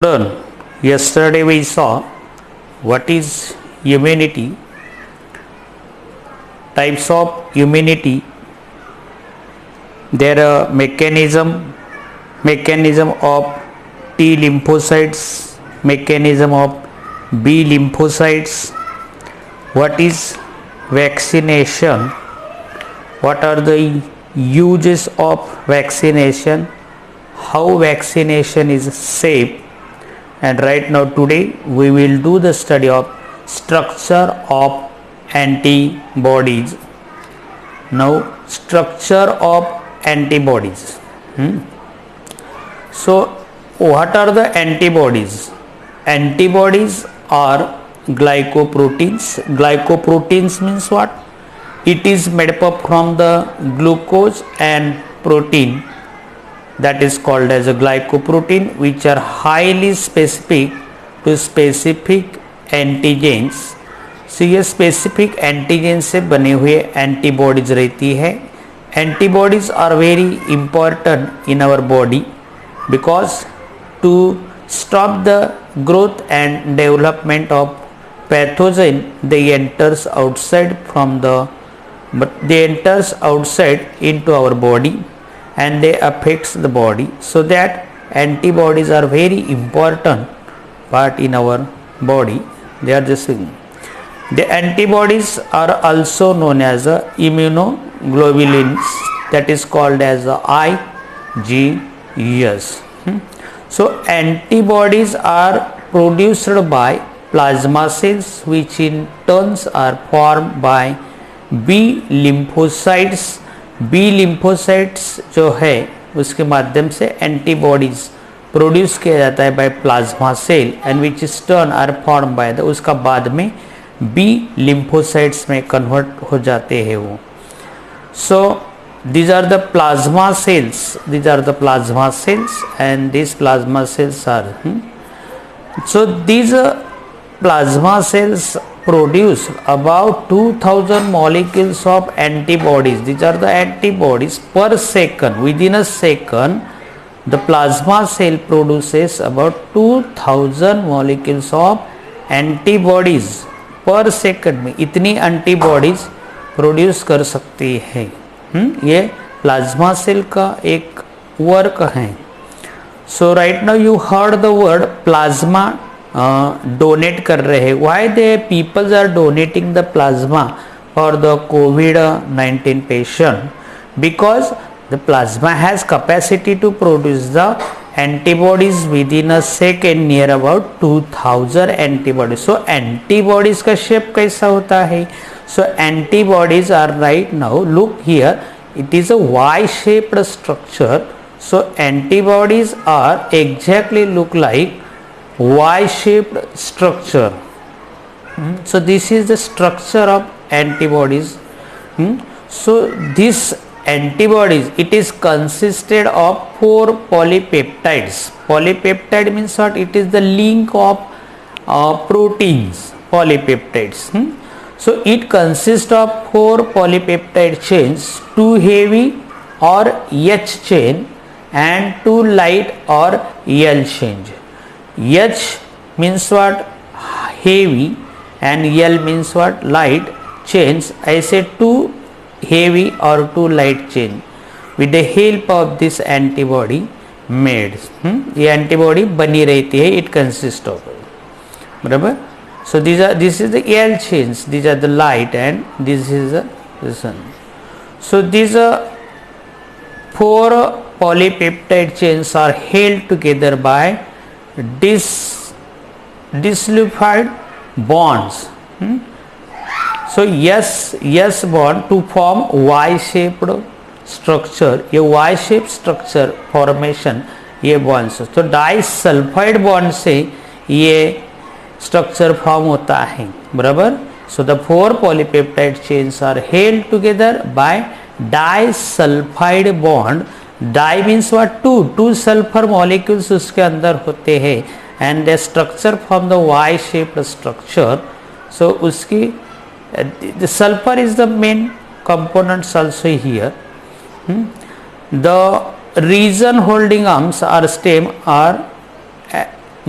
Learn. Yesterday we saw what is immunity, types of immunity, their mechanism of T lymphocytes, mechanism of B lymphocytes, what is vaccination, what are the uses of vaccination, how vaccination is safe. And right now today we will do the study of structure of antibodies. Now structure of antibodies. So what are the antibodies? Antibodies are glycoproteins. Glycoproteins means what? It is made up from the glucose and protein, that is called as a glycoprotein, which are highly specific to specific antigens. So ये specific antigen से बने हुए antibodies रहती है. Antibodies are very important in our body because to stop the growth and development of pathogen, they enters outside into our body and they affects the body. So that antibodies are very important part in our body. They are just the antibodies are also known as immunoglobulins, that is called as IgS. So antibodies are produced by plasma cells, which in turns are formed by B lymphocytes. B lymphocytes जो है उसके माध्यम से antibodies produce किया जाता है by plasma cell and which is turn or form by the, उसका बाद में बी लिम्फोसाइट्स में कन्वर्ट हो जाते हैं वो. सो these are the plasma cells and these plasma cells are so these plasma cells produce about 2000 molecules of antibodies. These are the antibodies per second. Within a second the plasma cell produces about 2000 molecules of antibodies per second. में इतनी antibodies produce कर सकती है. ये plasma cell का एक work है. So right now you heard the word plasma. Donate कर रहे हैं. Why they peoples are donating the plasma for the COVID-19 patient? Because the plasma has capacity to produce the antibodies within a second near about 2000 antibodies. So antibodies का shape कैसा होता है? So antibodies are right now look here, it is a Y shaped structure. So antibodies are exactly look like Y-shaped structure. So this is the structure of antibodies. So this antibodies, it is consisted of 4 polypeptides. Polypeptide means what? It is the link of proteins, polypeptides. So it consists of 4 polypeptide chains, 2 heavy or H chain and 2 light or L chain. H means what? Heavy and L means what? Light chains. I say 2 heavy or 2 light chain with the help of this antibody made. ये antibody बनी रहती है. It consists of, बराबर. So this is the L chains. These are the light and this is the sun. So these 4 polypeptide chains are held together by disulfide bonds. So yes bond to form Y-shaped structure. ये Y-shaped structure formation ये bonds. तो disulfide bond से ये structure form होता है, बराबर. So the 4 polypeptide chains are held together by disulfide bond. Di means what? 2 sulphur molecules उसके अंदर होते हैं and the structure from the Y shaped structure. So उसकी the sulphur is the main components also here. The region holding arms or stem are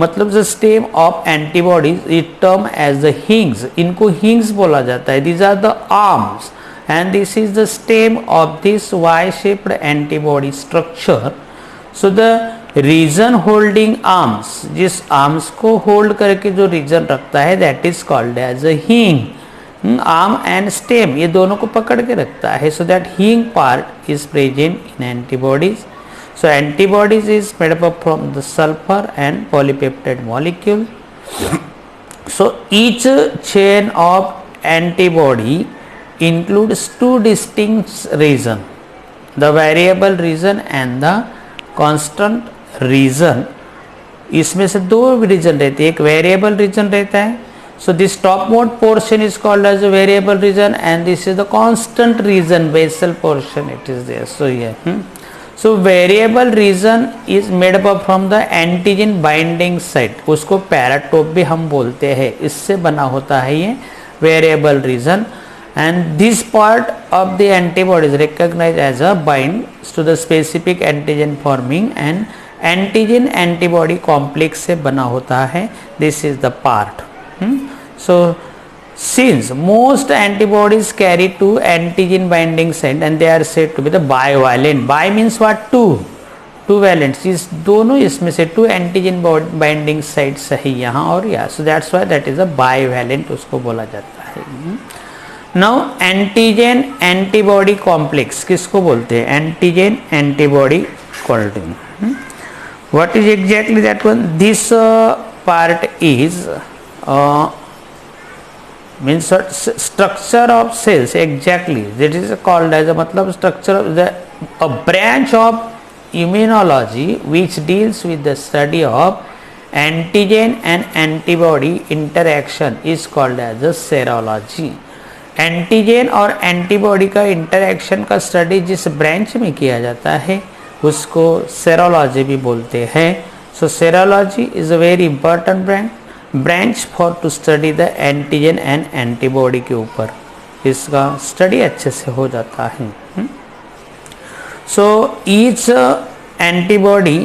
मतलब the stem of antibodies is term as the hinges, इनको hinges बोला जाता है. These are the arms and this is the stem of this Y-shaped antibody structure. So the region holding arms, जिस arms को hold करके जो region रखता है, that is called as a hing. Arm and stem ये दोनों को पकड़ के रखता है. So that hing part is present in antibodies. So antibodies is made up from the sulfur and polypeptide molecule. So each chain of antibody includes two distinct region, the variable region and the constant region. इसमें से दो reason रहते हैं, एक variable region रहता है. So this top most portion is called as a variable region and this is the constant region, basal portion it is there. So ये so variable region is made up from the antigen binding site, उसको paratope भी हम बोलते हैं, इससे बना होता है ये variable region. And this part of the antibody is recognized as a binds to the specific antigen forming and antigen antibody complex से बना होता है. This is the part. So since most antibodies carry two antigen binding site and they are said to be the bivalent. Bi means what? two valents. इस दोनों इसमें से two antigen binding sites है यहाँ और यहाँ. So that's why that is a bivalent उसको बोला जाता है. नाउ एंटीजन एंटीबॉडी कॉम्प्लेक्स किसको बोलते हैं? Antigen antibody complex. What is exactly that one? This part is means structure of cells. Exactly that is called as मतलब structure of the a branch of immunology which deals with the study of antigen and antibody interaction is called as a serology. Antigen और antibody का interaction का study जिस branch में किया जाता है उसको सेरोलॉजी भी बोलते हैं. So serology is a very important branch for to study the antigen and antibody के ऊपर इसका स्टडी अच्छे से हो जाता है. So each antibody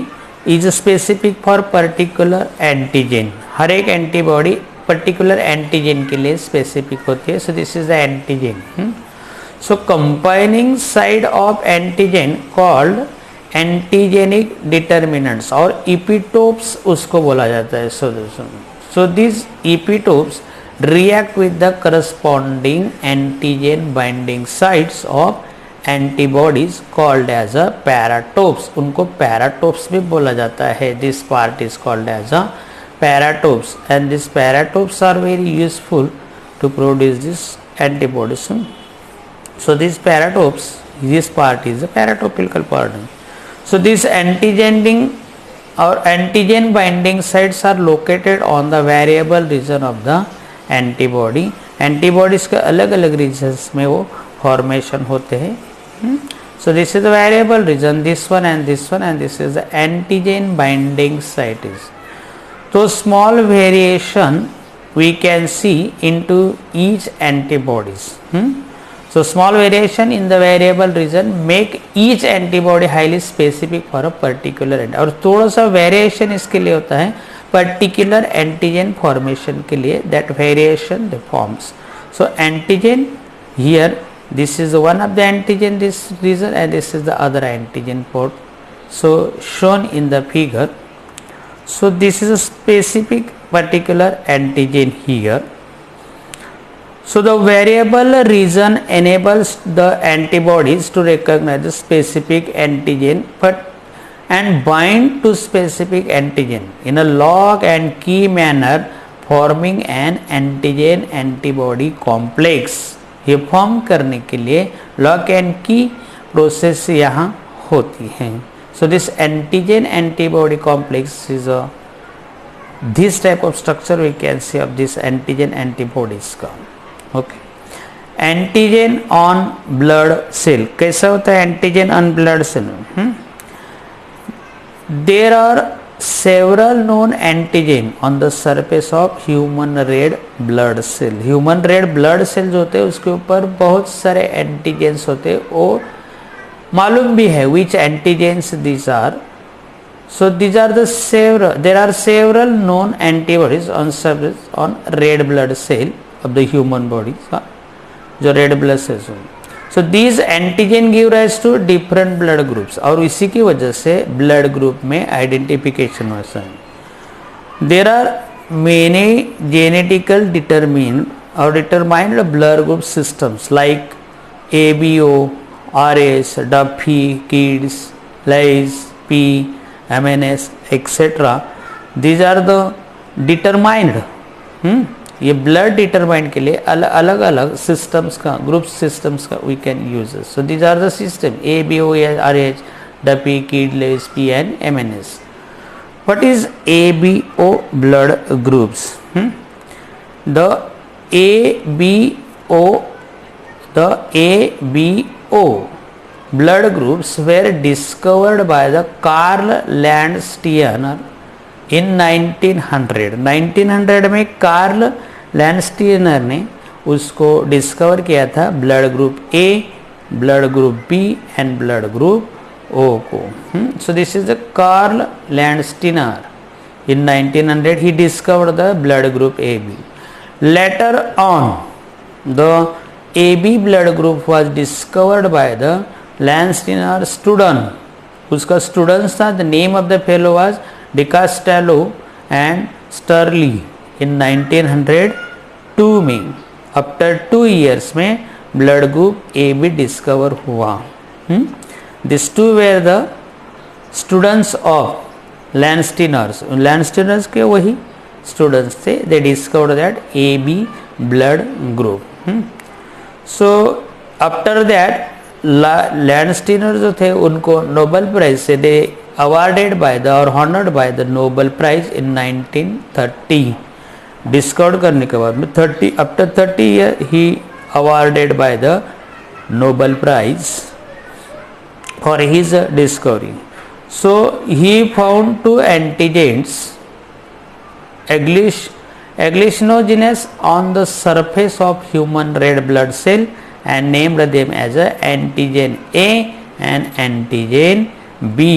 is specific for particular antigen. हर एक एंटीबॉडी पर्टिकुलर एंटीजन के लिए स्पेसिफिक होती है. So this is the antigen. So combining side of antigen called antigenic determinants और इपिटोप्स उसको बोला जाता है. So this epitopes react with the corresponding antigen binding sites of antibodies called as a paratopes. उनको paratopes भी बोला जाता है. This part is called as a paratopes and these paratopes are very useful to produce this antibodies. So these paratopes, this part is the paratopical part. So these antigen or antigen binding sites are located on the variable region of the antibody. Antibodies के अलग अलग regions में वो formation होते हैं. So this is the variable region, this one and this one, and this is the antigen binding site is. So small variation we can see into each antibodies. So small variation in the variable region make each antibody highly specific for a particular और थोड़ा सा variation इसके लिए होता है particular antigen formation के लिए. That variation the forms. So antigen here, this is one of the antigen this region and this is the other antigen port. So shown in the figure. So this is a specific particular antigen here. So the variable region enables the antibodies to recognize the specific antigen and bind to specific antigen in a lock and key manner, forming an antigen antibody complex. ये form करने के लिए lock and की process यहाँ होती है. So this antigen antibody complex is this type of structure we can see of this antigen antibodies का. Okay. Antigen on blood cell कैसा होता है antigen on blood cell? There are several known antigen on the surface of human red blood cell. Human red blood cell जो होते हैं उसके ऊपर बहुत सारे antigens होते हैं. वो मालूम भी है which antigens these are. So these are the there are several known antibodies on surface on red blood cell of the human body, जो red blood cells होंगे. So these antigen give rise to different blood groups और इसी की वजह से blood group में identification होता है. There are many genetical determined blood group systems like ABO, RS, Duffy, Kids, Lice, P, MNS, etc. These are the determined. ये blood determine के लिए अलग अलग सिस्टम्स का ग्रुप सिस्टम्स का we can use. So these are the system ABO, RH, Duffy, Kidd, Lewis, P and MNS. What is ABO blood groups? The ABO blood groups were discovered by the Carl Landsteiner in 1900. 1900 में Karl Landsteiner ने उसको discover किया था blood group A, blood group B and blood group O को. So this is the Carl Landsteiner. In 1900 he discovered the blood group AB. Later on the AB blood group was discovered by the Landsteiner student. उसका students था. The name of the fellow was Decastello and Sturli in 1902 में. After 2 years में blood group A भी discover हुआ. This two were the students of Landsteiner's के वही students थे. They discovered that A B blood group. So after that Landsteiner जो थे उनको नोबेल प्राइज से they awarded by the or honored by the Nobel Prize in 1930. Discover करने के बाद में 30 after 30 years he awarded by the Nobel Prize for his discovery. So he found 2 antigens agglutinogenes on the surface of human red blood cell and named them as a antigen A and antigen B.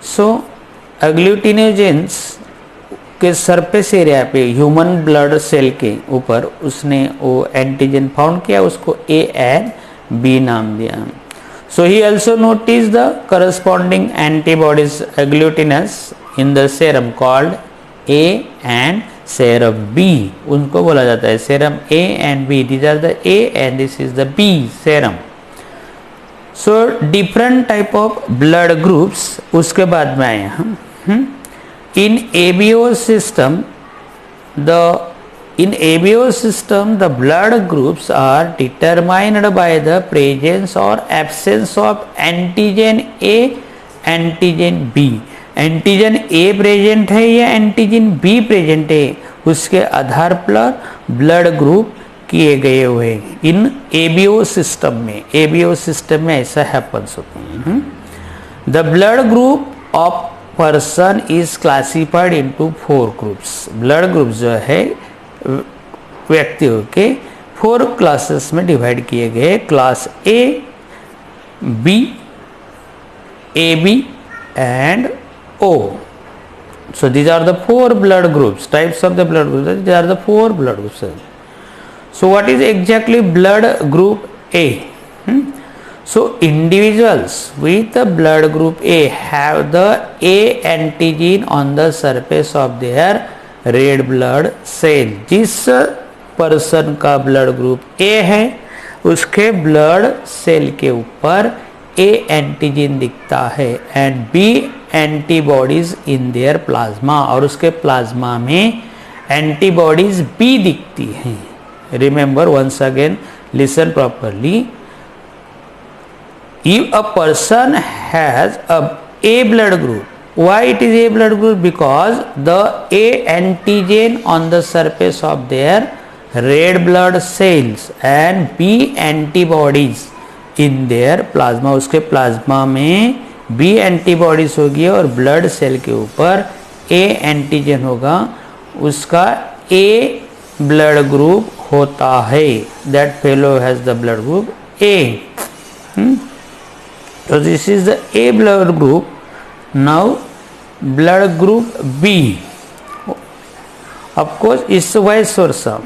सो एग्लूटिनोजेंस के surface area पे human blood cell के ऊपर उसने वो antigen found किया, उसको ए and B नाम दिया. So he also notice the corresponding antibodies agglutinins in the serum called A and serum B. उनको बोला जाता है serum A and B. These are the A and this is the B serum. So different type of blood groups उसके बाद में आए हम. In ABO system the blood groups are determined by the presence और absence of antigen A antigen B. Antigen A present है या antigen be present है उसके आधार पर ब्लड ग्रुप किए गए हुए इन एबीओ सिस्टम में ऐसा हैपन्स होता है. The blood group of person is classified into 4 groups. Blood group जो है व्यक्तियों के 4 क्लासेस में डिवाइड किए गए. Class A, B, A B and O. So these are the 4 blood groups, types of the blood groups. These are the 4 blood groups. So what is exactly blood group A? So individuals with the blood group A have the A antigen on the surface of their red blood cell. जिस person का blood group A है उसके blood cell के ऊपर A antigen दिखता है and B antibodies in their plasma, और उसके प्लाज्मा में एंटीबॉडीज B दिखती हैं. Remember once again, listen properly. If a person has a blood group, why it is A blood group? Because the A antigen on the surface of their red blood cells and B antibodies in their plasma. उसके plasma में B antibodies होगी और blood cell के ऊपर A antigen होगा, उसका A blood group होता है. That fellow has the blood group A. So this is the A blood group now blood group B, of course is vice versa,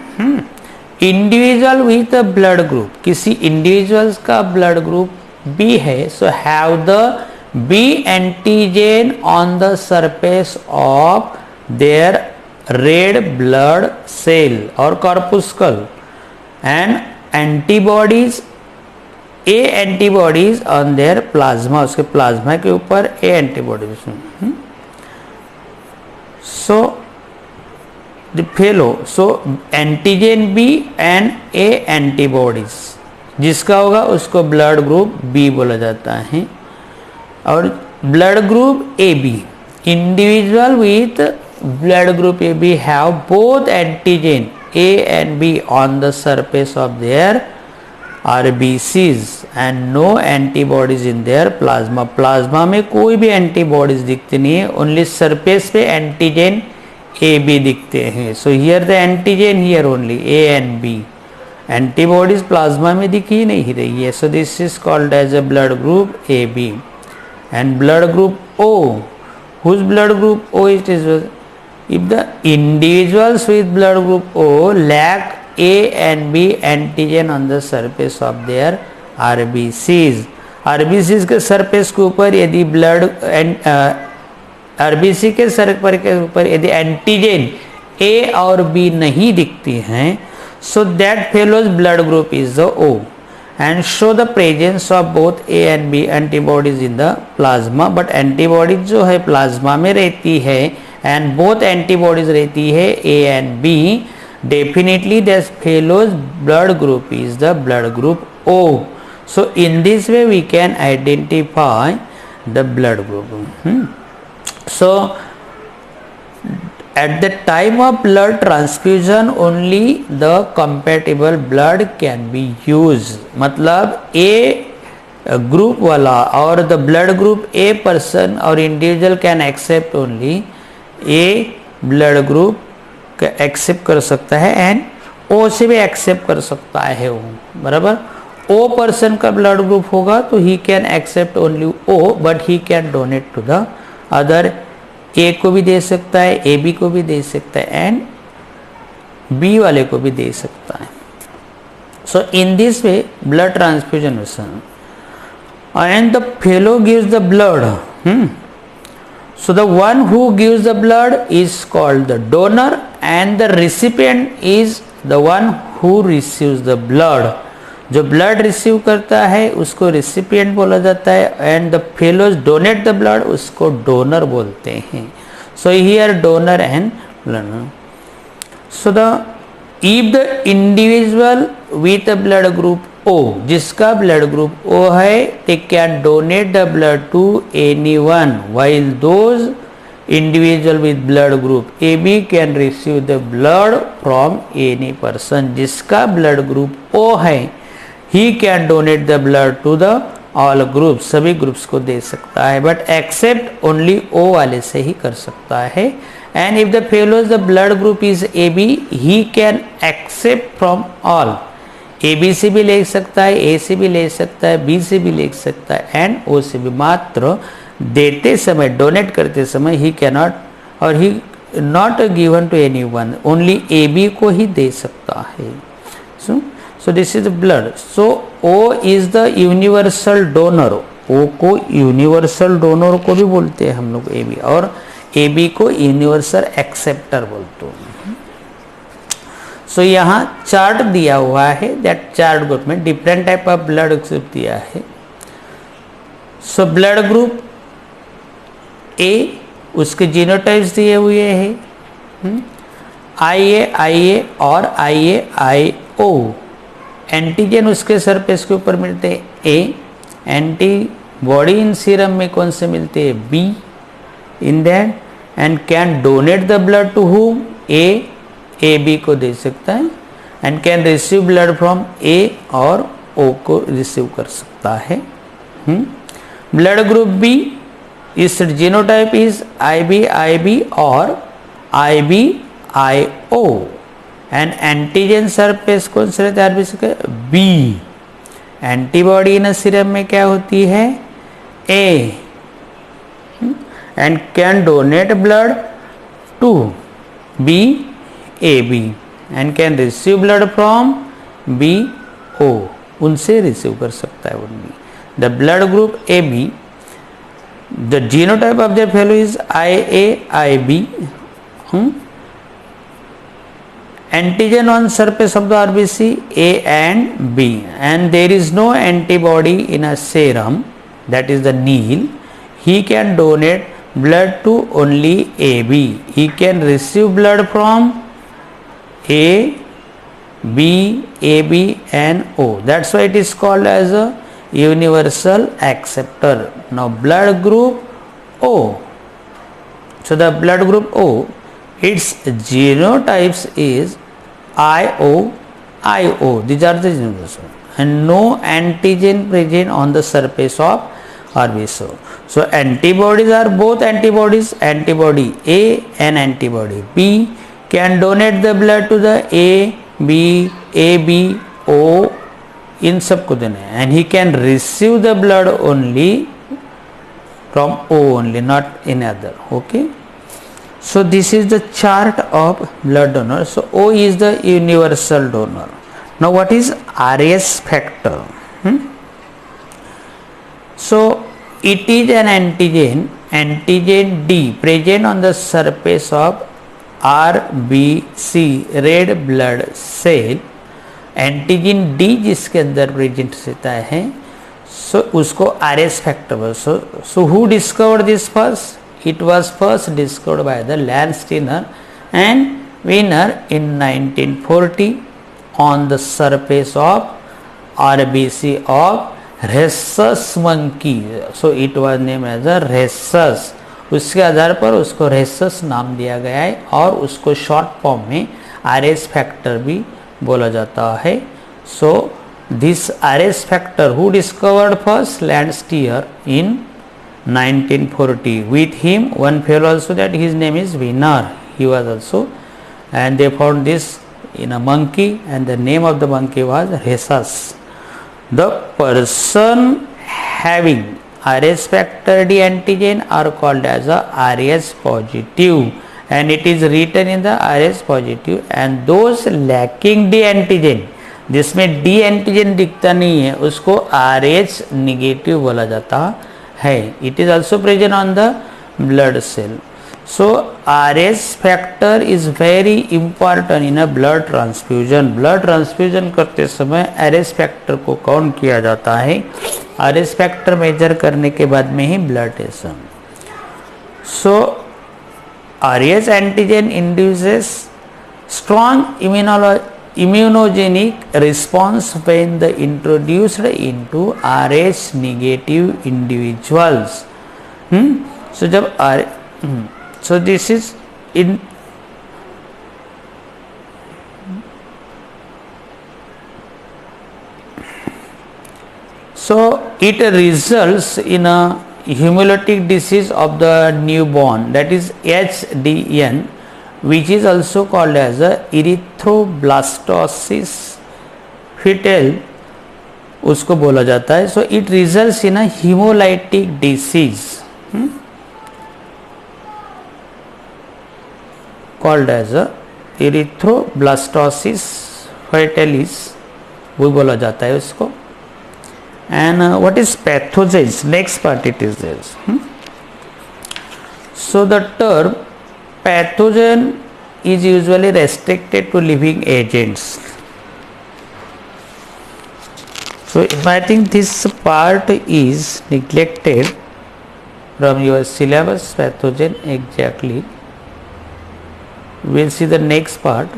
individual with blood group, किसी individuals का blood group B है, so have the B antigen on the surface of their red blood cell और corpuscle and antibodies, A antibodies on their plasma, उसके plasma के ऊपर A antibodies. So the fellow, so antigen B and A antibodies, जिसका होगा उसको blood group B बोला जाता है। और blood group A B, individual with blood group A B have both antigen A and B on the surface of their RBCs and no antibodies in their plasma, plasma में कोई भी antibodies दिखती नहीं है, ओनली सरफेस पे antigen A B दिखते हैं। So here the antigen, here only A and B, antibodies plasma में दिख ही नहीं रही है। So this is called as a blood group A B. And blood group O, whose blood group O it is, if the individuals with blood group O lack A and B antigen on the surface of their RBCs, RBCs के surface के ऊपर यदि blood RBC के surface के ऊपर यदि antigen A और B नहीं दिखती हैं, so that fellow's blood group is the O and show the presence of both A and B antibodies in the plasma, but antibodies जो है प्लाज्मा में रहती है and both antibodies रहती है A and B, definitely this fellow's blood group is the blood group O. So in this way we can identify the blood group. So at the time of blood transfusion only the compatible blood can be used. मतलब A group वाला और the blood group A person और individual can accept only A blood group accept कर सकता है and ओ से भी accept कर सकता है वो, बराबर। ओ पर्सन का ब्लड ग्रुप होगा तो he can accept only O, but he can donate to the other, A को भी दे सकता है, ए बी को भी दे सकता है एंड बी वाले को भी दे सकता है। So in this way blood transfusion and the fellow gives the blood, so the one who gives the blood is called the donor and the recipient is the one who receives the blood. जो blood receive करता है उसको recipient बोला जाता है and the fellows donate the blood उसको donor बोलते हैं। So here donor and blood. So the if the individual with a blood group O, जिसका ब्लड ग्रुप O है, they can donate the blood to anyone, while those individual with blood group AB can receive the blood from any person. जिसका blood group O है, he can donate the blood to the all groups, सभी groups को दे सकता है, but except only O वाले से ही कर सकता है। And if the fellows the blood group is AB, he can accept from all, A B से भी ले सकता है, ए से भी ले सकता है, बी से भी ले सकता है एंड ओ से भी। मात्र देते समय, डोनेट करते समय ही कैनॉट और he not given to anyone, only A B को ही दे सकता है। So this is blood. So O is the universal donor, O को यूनिवर्सल डोनर को भी बोलते हैं हम लोग ए बी, और ए बी को यूनिवर्सल एक्सेप्टर बोलते हैं। सो यहाँ चार्ट दिया हुआ है, दैट चार्ट ग्रुप में different type of blood group दिया है। सो ब्लड ग्रुप ए, उसके जीनोटाइप्स दिए हुए हैं IA और IAIO। एंटीजन उसके सरफेस के ऊपर मिलते हैं ए, एंटीबॉडी इन सीरम में कौन से मिलते हैं B in that, and can donate the blood to whom, A B को दे सकता है and can receive blood from A और ओ को रिसीव कर सकता है। ब्लड ग्रुप बी, इस जीनोटाइप इज IB और IBIO एंड एंटीजन सरफेस कौन से रहते हैं आरबीसी के बी। एंटीबॉडी इन सीरम में क्या होती है ए, and can donate blood to BAB and can receive blood from BO, उनसे रिसीव कर सकता है only. The blood group AB, the genotype of the fellow is IA-IB. Antigen on surface of the RBC A and B, and there is no antibody in a serum, that is the nil. He can donate blood to only AB. He can receive blood from A, B, AB and O. That's why it is called as a universal acceptor. Now blood group O. So the blood group O, its genotypes is IO, IO. These are the genotypes, and no antigen present on the surface of RBC. So antibodies are both antibodies, antibody A and antibody B can donate the blood to the A, B, AB, O, इन सबको देना है, and he can receive the blood only from O only, not in other. Okay. So this is the chart of blood donor. So O is the universal donor. Now what is RS factor? So it is an antigen D present on the surface of RBC, red blood cell. Antigen D जिसके अंदर present रहता है, सो उसको RS factor बोल. So who discovered this first? It was first discovered by the Landsteiner and Wiener in 1940 on the surface of RBC of rhesus monkey. So it was named as a rhesus. उसके आधार पर उसको rhesus नाम दिया गया है और उसको short form में RS फैक्टर भी बोला जाता है. So this RS factor who discovered first? Landsteiner in 1940. With him one fellow also, that his name is Wiener. He was also, and they found this in a monkey, and the name of the monkey was rhesus. The person having RS factor D antigen are called as a RS positive, and it is written in the RS positive. And those lacking D antigen, जिसमें D antigen दिखता नहीं है, उसको RH negative बोला जाता है. It is also present on the blood cell. So RS factor is very important in a blood transfusion. Blood transfusion करते समय RS factor को काउंट किया जाता है. RS factor मेजर करने के बाद में ही blood test. So RS antigen induces strong immunogenic response when the introduced into RH negative individuals. So जब so this is in so it results in a hemolytic disease of the newborn, that is HDN, which is also called as a erythroblastosis fetal, उसको बोला जाता है. So it results in a hemolytic disease called as a erythroblastosis fetalis, वो बोला जाता है उसको. And what is pathogens? Next part it is there. So the term pathogen is usually restricted to living agents. So I think this part is neglected from your syllabus. Pathogen exactly. We'll see the next part.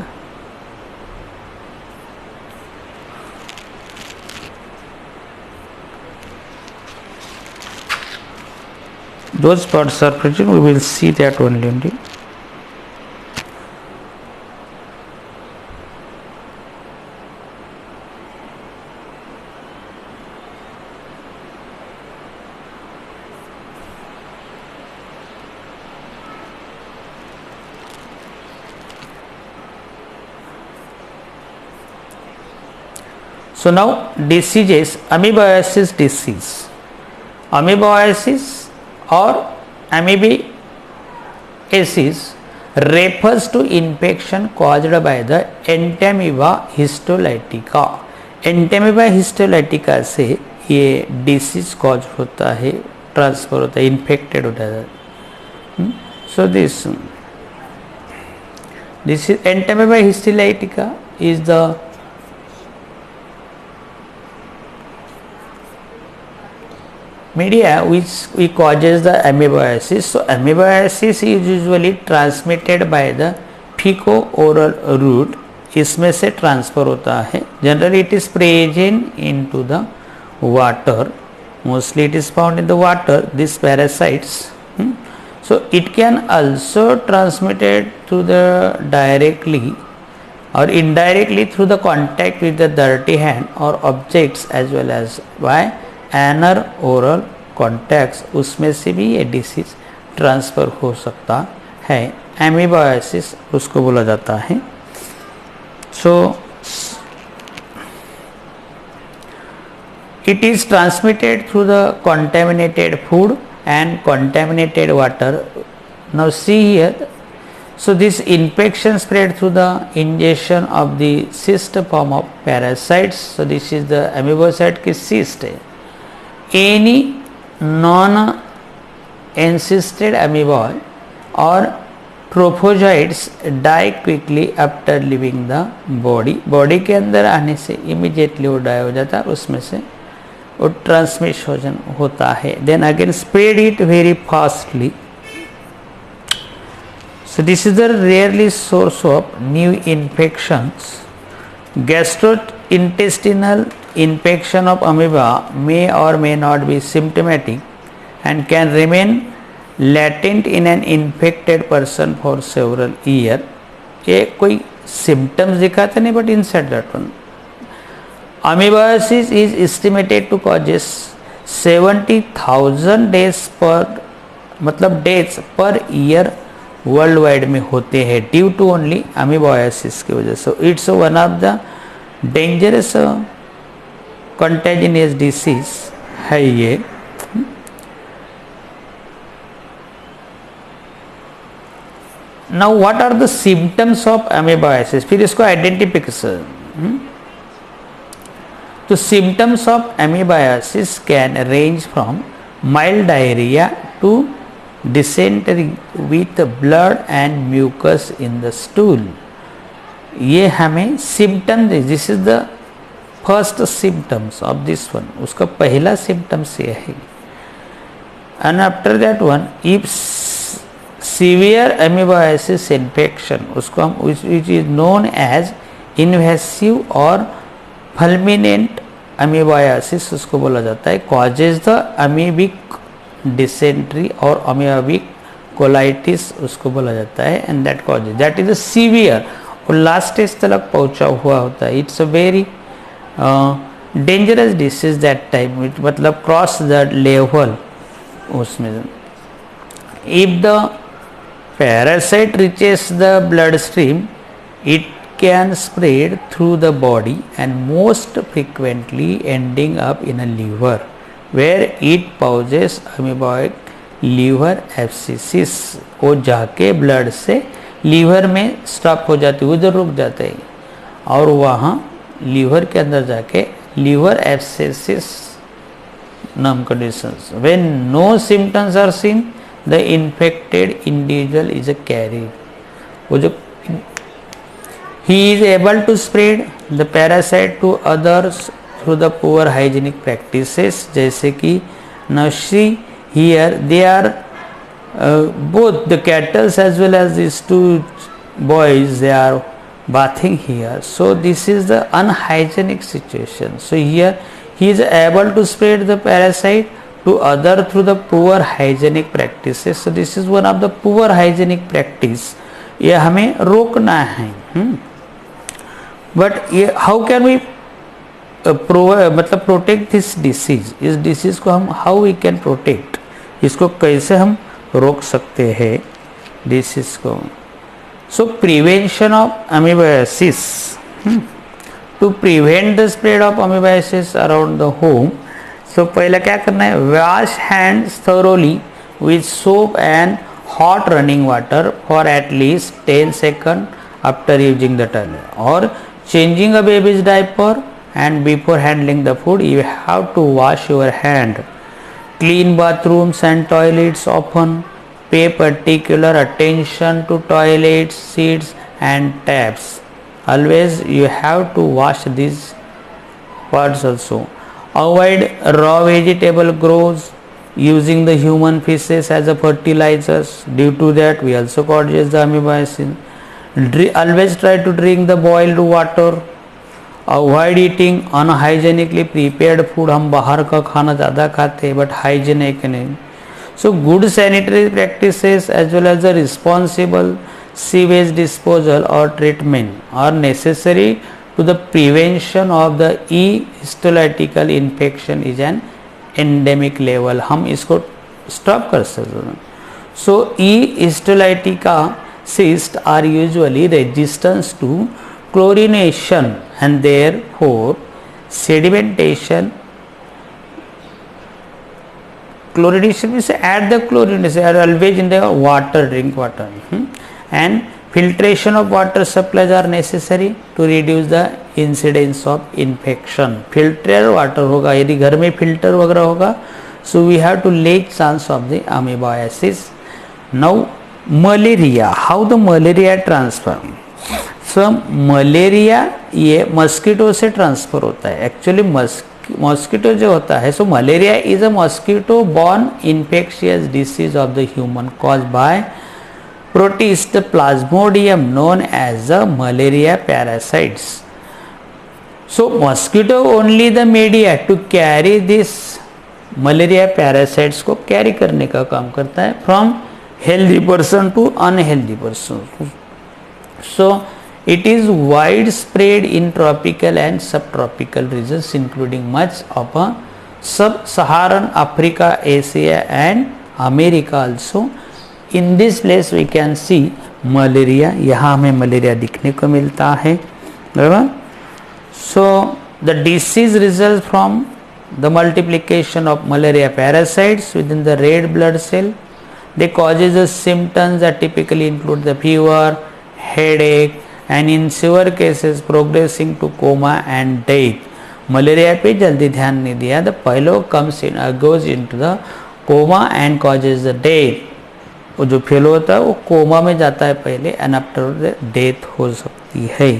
Those parts are present, we will see that only. So now diseases, amoebiasis disease. Amoebiasis or amoebiasis amoebasis refers to infection caused by the Entamoeba histolytica. Entamoeba histolytica से ये disease cause होता है, transfer होता है, infected होता है. So this is Entamoeba histolytica is the media which causes the amoebasis. So amoebasis is usually transmitted by the fecal-oral route. इसमें से ट्रांसफर होता है. Generally it is present in to the water, mostly it is found in the water, this parasites. So it can also transmitted through the directly or indirectly through the contact with the dirty hand or objects as well as by anal oral contacts. उसमें से भी ये disease transfer हो सकता है. एमीबायोसिस उसको बोला जाता है. So it is transmitted through the contaminated food and contaminated water. Now see here, so this infection spread through the ingestion of the cyst form of parasites. So this is the amoebocyte की cyst है. Any non encysted amoeboid or trophozoites die quickly after living the body. Body के अंदर आने से immediately वो die हो जाता है, उसमें से वो ट्रांसमिशन होता है. Then again spread it very fastly. So this is the rarely source of new infections. Gastrointestinal infection of amoeba may or may not be symptomatic and can remain latent in an infected person for several years. ये कोई symptoms दिखाते नहीं, but inside that one. Amoebasis is estimated to causes 70,000 deaths per, मतलब deaths per year worldwide में होते हैं due to only amoebasis की वजह से. It's one of the dangerous contagious disease है ये. Now what are the symptoms of amoebasis? फिर इसको आइडेंटिफिकेशन. तो symptoms of amoebasis can range from mild diarrhea to dysentery with blood and mucus in the stool. ये हमें symptom they. This is the first symptoms of this one. उसका पहला symptoms ये है. And after that one, if severe amoebasis infection, उसको हम which is known as invasive और fulminant amoebasis उसको बोला जाता है, causes the amoebic dysentery और amoebic colitis उसको बोला जाता है. and that causes, that is a severe और लास्ट स्टेज तक पहुंचा हुआ होता है. It's a very dangerous disease that time, मतलब क्रॉस द लेवल उसमें. If the parasite reaches the bloodstream, it can spread through the body and most frequently ending up in a liver, where it causes amoebic liver abscesses. वो जाके blood से liver में stop हो जाती है, उधर रुक जाते हैं और वहाँ लीवर के अंदर जाके liver abscesses नाम conditions. When no symptoms are seen, the infected individual is a carrier. वो जो he is able to spread the parasite to others through the poor hygienic practices. जैसे कि now see here they are both the cattle as well as these two boys, they are bathing here. So this is the unhygienic situation. So here he is able to spread the parasite to other through the poor hygienic practices. So this is one of the poor hygienic practice. ये हमें रोकना है. But ये how can we मतलब protect this disease, इस disease को हम how we can protect, इसको कैसे हम रोक सकते हैं डिसीज को. So prevention of amoebiasis, to prevent the spread of amoebiasis around the home. So पहले क्या करना है, wash hands thoroughly with soap and hot running water for at least 10 seconds after using the toilet, or changing a baby's diaper, and before handling the food you have to wash your hand. Clean bathrooms and toilets often. Pay particular attention to toilets, seats and taps. Always you have to wash these parts also. Avoid raw vegetable growth, using the human feces as a fertilizers. Due to that we also causes the amoebiasis. Always try to drink the boiled water. Avoid eating unhygienically prepared food. हम बाहर का खाना ज़्यादा खाते हैं but hygienic नहीं. So good sanitary practices as well as the responsible sewage disposal और treatment are necessary to the prevention of the E histolytical infection is an endemic level. हम इसको स्टॉप कर सकते हैं. So E histolytica cysts are usually resistant to chlorination and therefore sedimentation. Chlorination means add the chlorine, are always in the water, drink water. And filtration of water supplies are necessary to reduce the incidence of infection. Filter water होगा, यदि घर में filter वगैरह होगा, so we have to less chance of the amoebiasis. Now malaria, how the malaria transfer. So malaria ये mosquito से transfer होता है. एक्चुअली मस्कीटो जो होता है, so malaria is a mosquito borne infectious disease of the human cause by protist Plasmodium known as the malaria parasites. So mosquito only the media to carry this malaria parasites को carry करने का काम करता है from healthy person to unhealthy person. So it is widespread in tropical and subtropical regions including much of sub-Saharan Africa, Asia and America also. In this place we can see malaria. यहाँ हमें malaria दिखने को मिलता है, बराबर. So the disease results from the multiplication of malaria parasites within the red blood cell. The causes of symptoms that typically include the fever, headache, and in severe cases progressing to coma and death. Malaria पे जल्दी ध्यान नहीं दिया. The pillow comes in goes into the coma and causes the death. वो जो fellow होता है वो कोमा में जाता है पहले and after डेथ हो सकती है.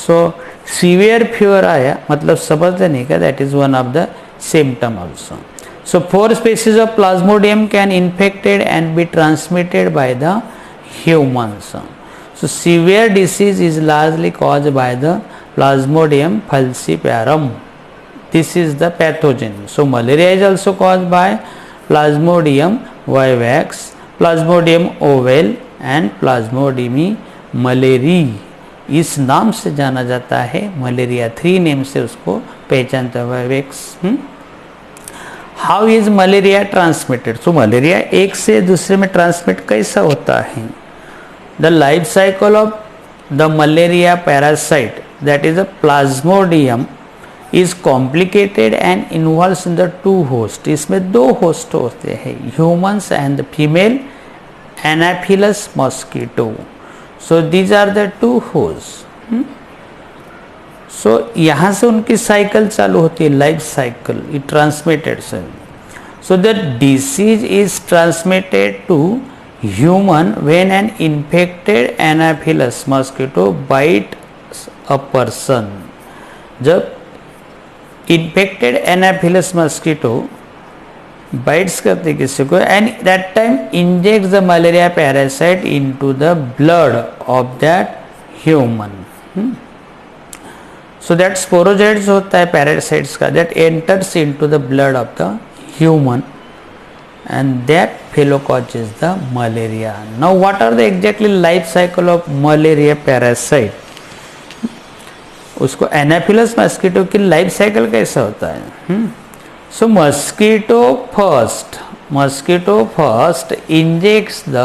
So severe fever आया मतलब समझते नहीं का, that is one of the symptom also. So 4 species of Plasmodium can infected and be transmitted by the humans. So severe disease is largely caused by the Plasmodium falciparum. This is the pathogen. So malaria is also caused by Plasmodium vivax, Plasmodium ovale and Plasmodium malarii. इस नाम से जाना जाता है malaria. 3 name से उसको पहचानता है, vivax. How is malaria transmitted. So malaria एक से दूसरे में ट्रांसमिट कैसा होता है. The life cycle of the malaria parasite that is a Plasmodium is complicated and involves in the 2 host. इसमें 2 होस्ट होते हैं, humans and the female Anopheles mosquito. So these are the 2 host. So यहाँ से उनकी cycle चालू होती है, life cycle. It transmitted. So the disease is transmitted to human when an infected anopheles mosquito bite a person. जब infected anopheles mosquito bites करते किसी को and that time injects the malaria parasite into the blood of that human. So that sporozoids होता है parasites का, that enters into the blood of the human and that fellow causes the malaria. Now what are the exactly life cycle of malaria parasite? उसको Anopheles mosquito की life cycle कैसा होता है. So mosquito first injects the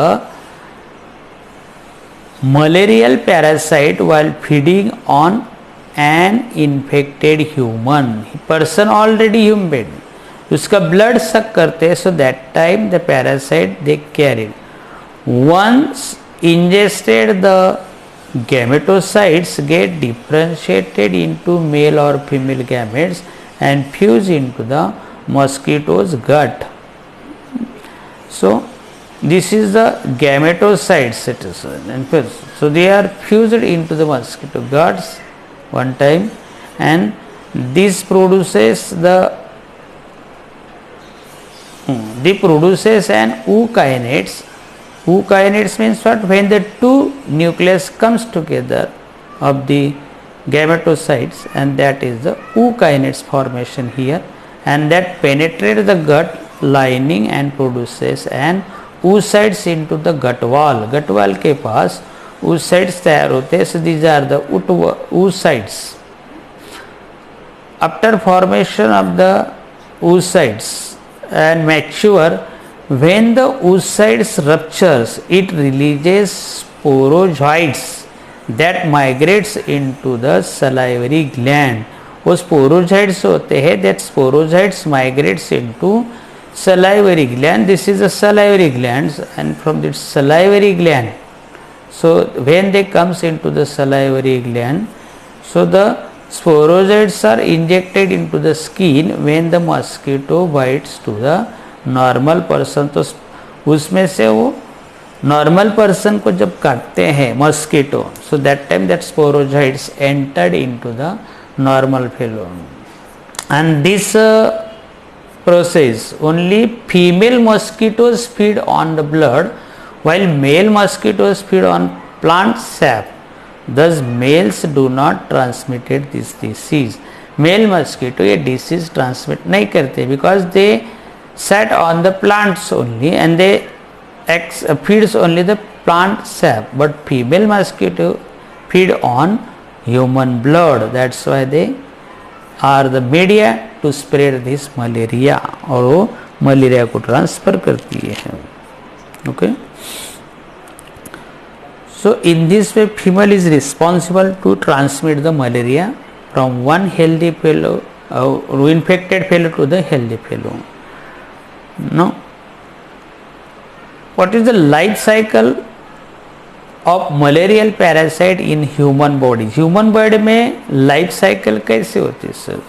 malarial parasite while feeding on an infected human person already human. उसका blood सक करते हैं. So that time the parasite they carry. Once ingested, the gametocytes get differentiated into male or female gametes and fuse into the mosquito's gut. So this is the gametocytes. So they are fused into the mosquito guts one time, and this produces an ookinase. Ookinase means what? When the two nucleus comes together of the gametocytes, and that is the ookinase formation here, and that penetrates the gut lining and produces an oocytes into the gut wall. Gut wall के पास oocytes तैयार होते हैं. So these are the oocytes. After formation of the oocytes and mature, when the oocytes ruptures, it releases sporozoites that migrates into the salivary gland. वो sporozoites होते हैं, that sporozoites migrates into salivary gland. This is a salivary gland, and from this salivary gland, so when they comes into the salivary gland, so the sporozoites are injected into the skin when the mosquito bites to the normal person. तो उसमें से वो normal person को जब काटते हैं mosquito, so that time that sporozoites entered into the normal fellow, and this process only female mosquitoes feed on the blood, while male mosquitoes feed on plant sap. Thus males do not transmit this disease. Male mosquito ये disease transmit नहीं करते, because they sat on the plants only and they feeds only the plant sap, but female mosquito feed on human blood. That's why they are the media to spread this malaria, और वो malaria को transfer करती है. Okay. So in this way, female is responsible to transmit the malaria from one healthy fellow, infected fellow to the healthy fellow. Now, what is the life cycle of malarial parasite in human body? Human body में life cycle कैसे होती है sir?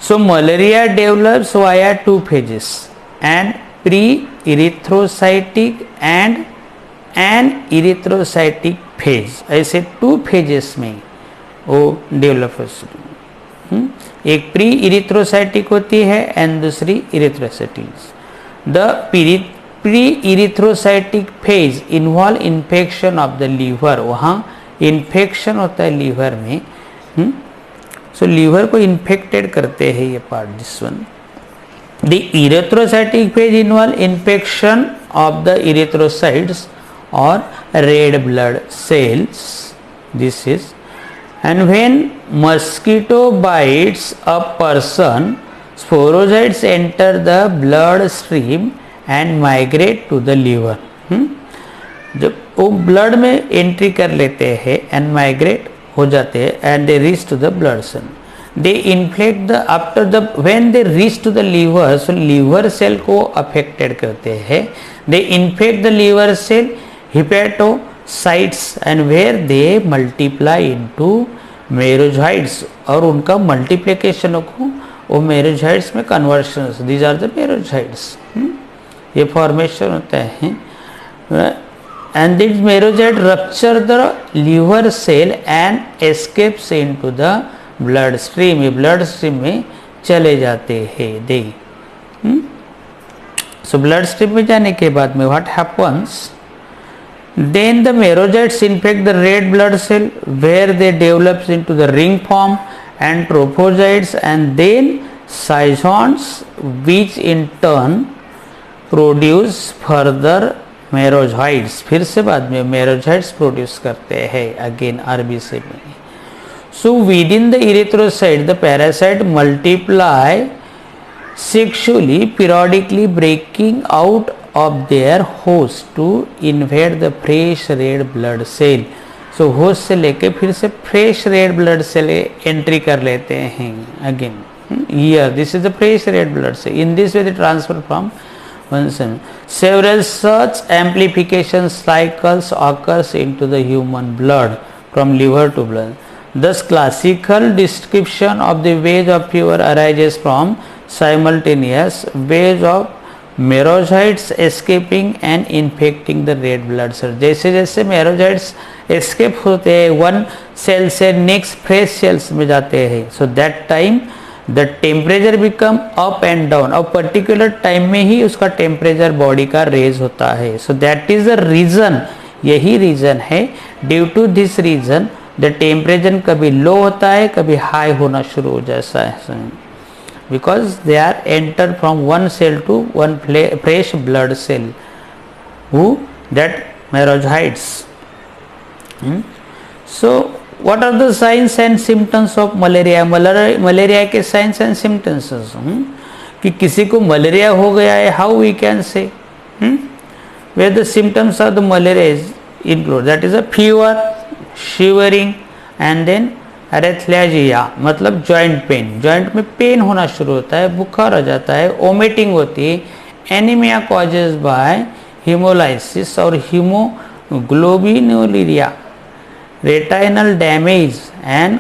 So malaria develops via two phases, and pre-erythrocytic and an erythrocytic phase. ऐसे two phases में वो develop होती है. एक प्री इरिथ्रोसाइटिक होती है एंड दूसरी erythrocytic. The pre erythrocytic phase involve infection of the liver. वहाँ इन्फेक्शन होता है लीवर में. सो लीवर को इन्फेक्टेड करते हैं ये part, this one. The erythrocytic phase involve infection of the erythrocytes और red blood cells. This is. And when mosquito bites a person, sporozoites enter the blood stream and migrate to the liver. जब वो blood में entry कर लेते हैं and migrate हो जाते हैं and they reach to the blood cell, they inflect the after the when they reach to the liver. So liver cell को अफेक्टेड करते हैं. They infect the liver cell hepatocytes and where they multiply into merozoites, और उनका multiplication को वो merozoites में conversion. These are the merozoites. ये formation होता है. And this merozoite rupture the liver cell and escapes into the blood stream. ये blood stream में चले जाते हैं दे. सो ब्लड स्ट्रीम में जाने के बाद में what happens, then the merozoites infect the red blood cell where they develops into the ring form and trophozoites, and then scions, which in turn produce further merozoites. फिर से बाद में merozoites produce करते हैं again RBC में. So within the erythrocyte the parasite multiply sexually, periodically breaking out of their host to invade the fresh red blood cell. So host से लेके फिर से fresh red blood cell entry कर लेते हैं again. Here this is the fresh red blood cell. In this way they transfer from Several such amplification cycles occurs into the human blood from liver to blood. Thus, classical description of the wave of fever arises from simultaneous waves of merozoites escaping and infecting the red blood cell. जैसे जैसे merozoites escape होते हैं one cell से next fresh cells में जाते हैं, so that time the temperature become up and down. और particular time में ही उसका टेम्परेचर बॉडी का रेज होता है. So that is the reason, यही रीजन है. Due to this reason the temperature कभी लो होता है, कभी हाई होना शुरू हो जाता है, because they are entered from one cell to one fresh blood cell who that merozoites. So what are the signs and symptoms of malaria? Malaria के signs and symptoms कि किसी को मलेरिया हो गया है, how we can say where the symptoms of the malaria is include, that is a fever, shivering and then एरेथ्लेजिया मतलब joint pain, joint में pen होना शुरू होता है, बुखार आ जाता है, ओमिटिंग होती है, एनीमिया कॉजेज बाय हीमोलाइसिस और haemoglobinuria, retinal damage and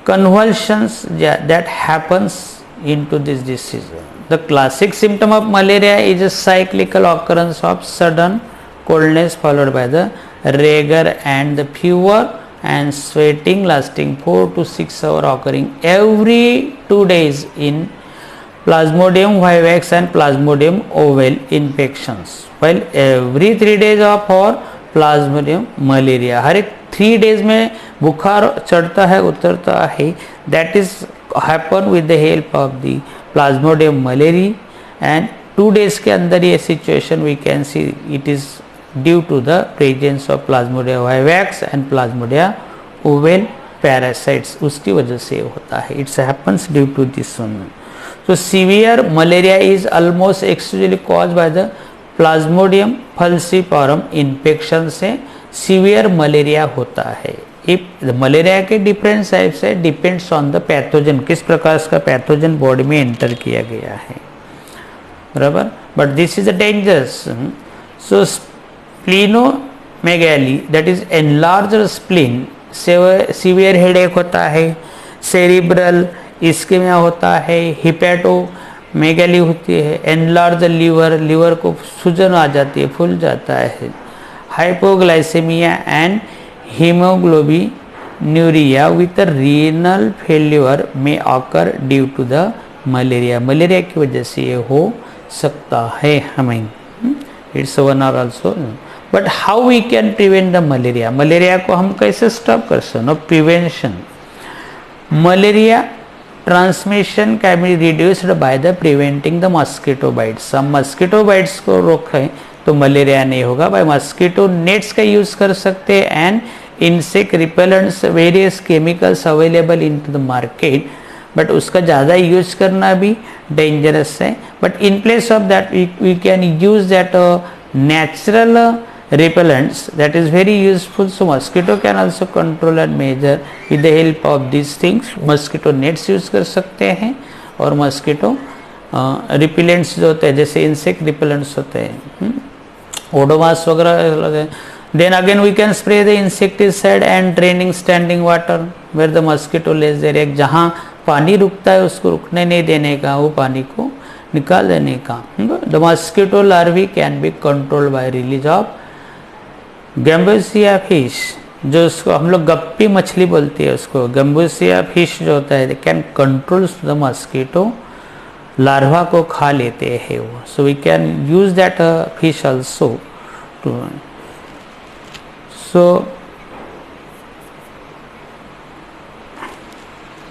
convulsions that happens into this disease. The classic symptom of malaria is a cyclical occurrence of sudden coldness followed by the rigor and the fever and sweating lasting 4 to 6 hours occurring every 2 days in Plasmodium vivax and Plasmodium ovale infections, while every 3 days of for Plasmodium malaria. हर एक 3 days में बुखार चढ़ता है उतरता है. That is happen with the help of the Plasmodium malaria and 2 days के अंदर ये situation we can see it is due to the presence of Plasmodium vivax and Plasmodium ovale parasites. उसकी वजह से होता है. It happens due to this one. So severe malaria is almost exclusively caused by the Plasmodium falciparum infection से severe malaria होता है. If malaria के different types है, डिपेंड्स ऑन द पैथोजन, किस प्रकार का पैथोजन बॉडी में एंटर किया गया है, बराबर. But this is a dangerous. So splenomegaly that is enlarged spleen, severe headache होता है, सेरिब्रल इस्केमिया होता है, हिपैटोमेगाली होती है, एनलार्ज लीवर, लीवर को सूजन आ जाती है, फूल जाता है, hypoglycaemia and haemoglobinuria with renal failure में occur due to the malaria. Malaria की वजह से ये हो सकता है हमें. It's one are also. But how we can prevent the malaria? Malaria को हम कैसे स्टॉप कर सकते? Prevention. Malaria transmission can be reduced by the preventing the mosquito bites. हम मस्कीटो बाइट्स को रोकें तो मलेरिया नहीं होगा. बाय मस्कीटो नेट्स का यूज कर सकते हैं and insect repellents, various chemicals available in to the market. But उसका ज़्यादा यूज करना भी डेंजरस है. But in place of that we can use that natural repellents that is very useful. So mosquito can also control and measure with the help of these things. mosquito nets use कर सकते हैं और mosquito repellents जो होते हैं जैसे insect repellents होते हैं, ओडोमास वगैरह. then again we can spray the insecticide and draining standing water where the mosquito lays their egg. जहाँ पानी रुकता है उसको रुकने नहीं देने का, वो पानी को निकाल देने का. the mosquito larvae can be controlled by release of gambusia fish, जो उसको हम लोग गप्पी मछली बोलती है, उसको गैम्बूसिया फिश जो होता है can control the mosquito larva को खा लेते हैं वो. So we can use that fish also too. So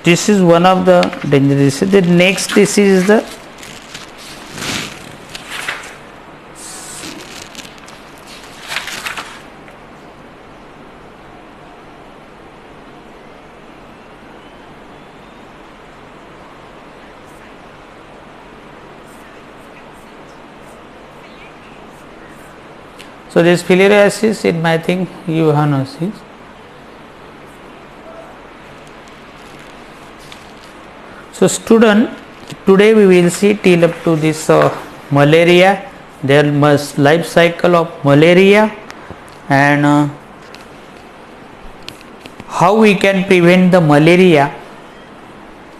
this is one of the dangerous. The next disease is the So this filariasis in my think you have noticed. So student, Today we will see till up to this malaria, their life cycle of malaria, and how we can prevent the malaria,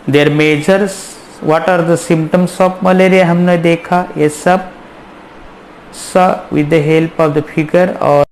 their measures, what are the symptoms of malaria हमने देखा, ये सब with the help of the figure और